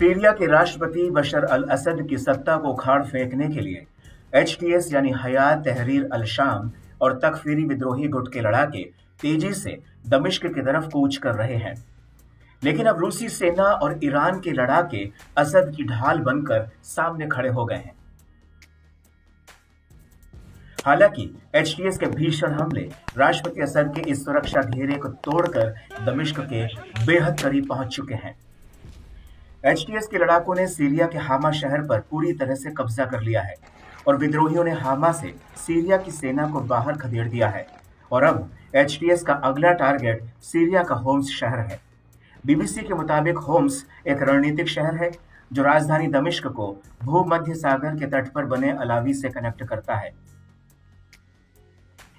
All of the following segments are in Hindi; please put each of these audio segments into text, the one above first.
सीरिया के राष्ट्रपति बशर अल असद की सत्ता को उखाड़ फेंकने के लिए एचटीएस यानी हयात तहरीर अल शाम और तकफीरी विद्रोही गुट के लड़ाके तेजी से दमिश्क की तरफ कूच कर रहे हैं। लेकिन अब रूसी सेना और ईरान के लड़ाके असद की ढाल बनकर सामने खड़े हो गए हैं। हालांकि एचटीएस के भीषण हमले राष्ट्रपति असद के इस सुरक्षा घेरे को तोड़कर दमिश्क के बेहद करीब पहुंच चुके हैं। एचटीएस के लड़ाकों ने सीरिया के हामा शहर पर पूरी तरह से कब्जा कर लिया है और विद्रोहियों ने हामा से सीरिया की सेना को बाहर खदेड़ दिया है और अब एचटीएस का अगला टारगेट सीरिया का होम्स शहर है। बीबीसी के मुताबिक होम्स एक रणनीतिक शहर है जो राजधानी दमिश्क को भूमध्य सागर के तट पर बने अलावी से कनेक्ट करता है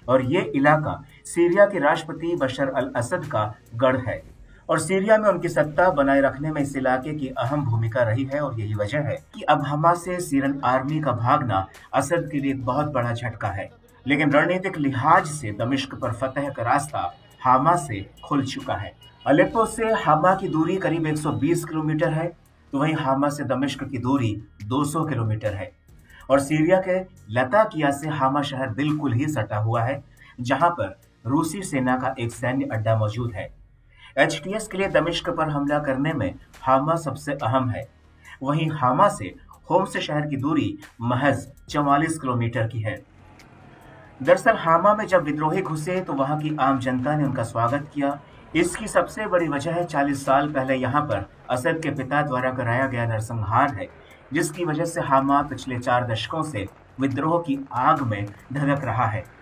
और ये इलाका सीरिया के राष्ट्रपति बशर अल असद का गढ़ है और सीरिया में उनकी सत्ता बनाए रखने में इस इलाके की अहम भूमिका रही है। और यही वजह है कि अब हमा से सीरियन आर्मी का भागना असद के लिए एक बहुत बड़ा झटका है। लेकिन रणनीतिक लिहाज से दमिश्क पर फतह का रास्ता हामा से खुल चुका है। अलेप्पो से हामा की दूरी करीब 120 किलोमीटर है, तो वहीं हामा से दमिश्क की दूरी 200 किलोमीटर है और सीरिया के लताकिया से हामा शहर बिल्कुल ही सटा हुआ है, जहां पर रूसी सेना का एक सैन्य अड्डा मौजूद है। एचटीएस के लिए दमिश्क पर हमला करने में हामा सबसे अहम है। वहीं हामा से होम्स शहर की दूरी महज 44 किलोमीटर की है। दरअसल हामा में जब विद्रोही घुसे तो वहां की आम जनता ने उनका स्वागत किया। इसकी सबसे बड़ी वजह है 40 साल पहले यहां पर असद के पिता द्वारा कराया गया नरसंहार है, जिसकी वजह से हामा पिछले 4 दशकों से विद्रोह की आग में धधक रहा है।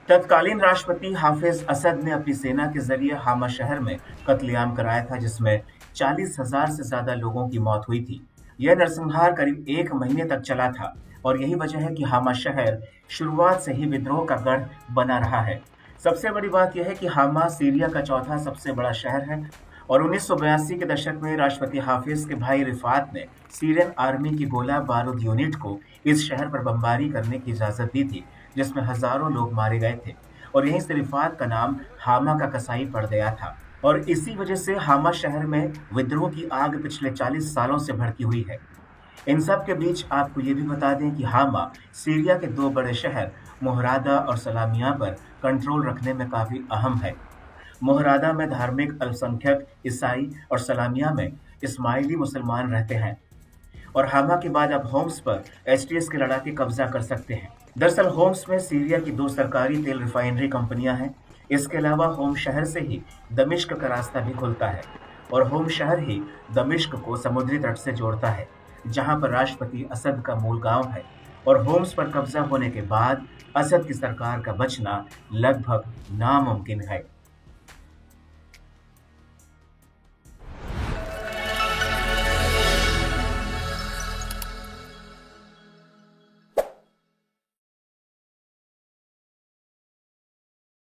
तत्कालीन राष्ट्रपति हाफिज असद ने अपनी सेना के जरिए हामा शहर में कत्लेआम कराया था, जिसमें 40,000 से ज्यादा लोगों की मौत हुई थी। यह नरसंहार करीब 1 महीने तक चला था और यही वजह है कि हामा शहर शुरुआत से ही विद्रोह का गढ़ बना रहा है। सबसे बड़ी बात यह है कि हामा सीरिया का चौथा सबसे बड़ा शहर है और 1982 के दशक में राष्ट्रपति हाफिज के भाई रिफात ने सीरियन आर्मी की गोला बारूद यूनिट को इस शहर पर बमबारी करने की इजाजत दी थी, जिसमें हजारों लोग मारे गए थे और यहीं से रिफात का नाम हामा का कसाई पड़ गया था। और इसी वजह से हामा शहर में विद्रोह की आग पिछले 40 सालों से भड़की हुई है। इन सब के बीच आपको ये भी बता दें कि हामा सीरिया के 2 बड़े शहर मोहरादा और सलामिया पर कंट्रोल रखने में काफी अहम है। मोहरादा में धार्मिक अल्पसंख्यक ईसाई और सलामिया में इस्माइली मुसलमान रहते हैं और हामा के बाद अब होम्स पर एचटीएस के लड़ाके कब्जा कर सकते हैं। दरअसल होम्स में सीरिया की 2 सरकारी तेल रिफाइनरी कंपनियां हैं। इसके अलावा होम शहर से ही दमिश्क का रास्ता भी खुलता है और होम शहर ही दमिश्क को समुद्री तट से जोड़ता है, जहां पर राष्ट्रपति असद का मूल गांव है। और होम्स पर कब्जा होने के बाद असद की सरकार का बचना लगभग नामुमकिन है।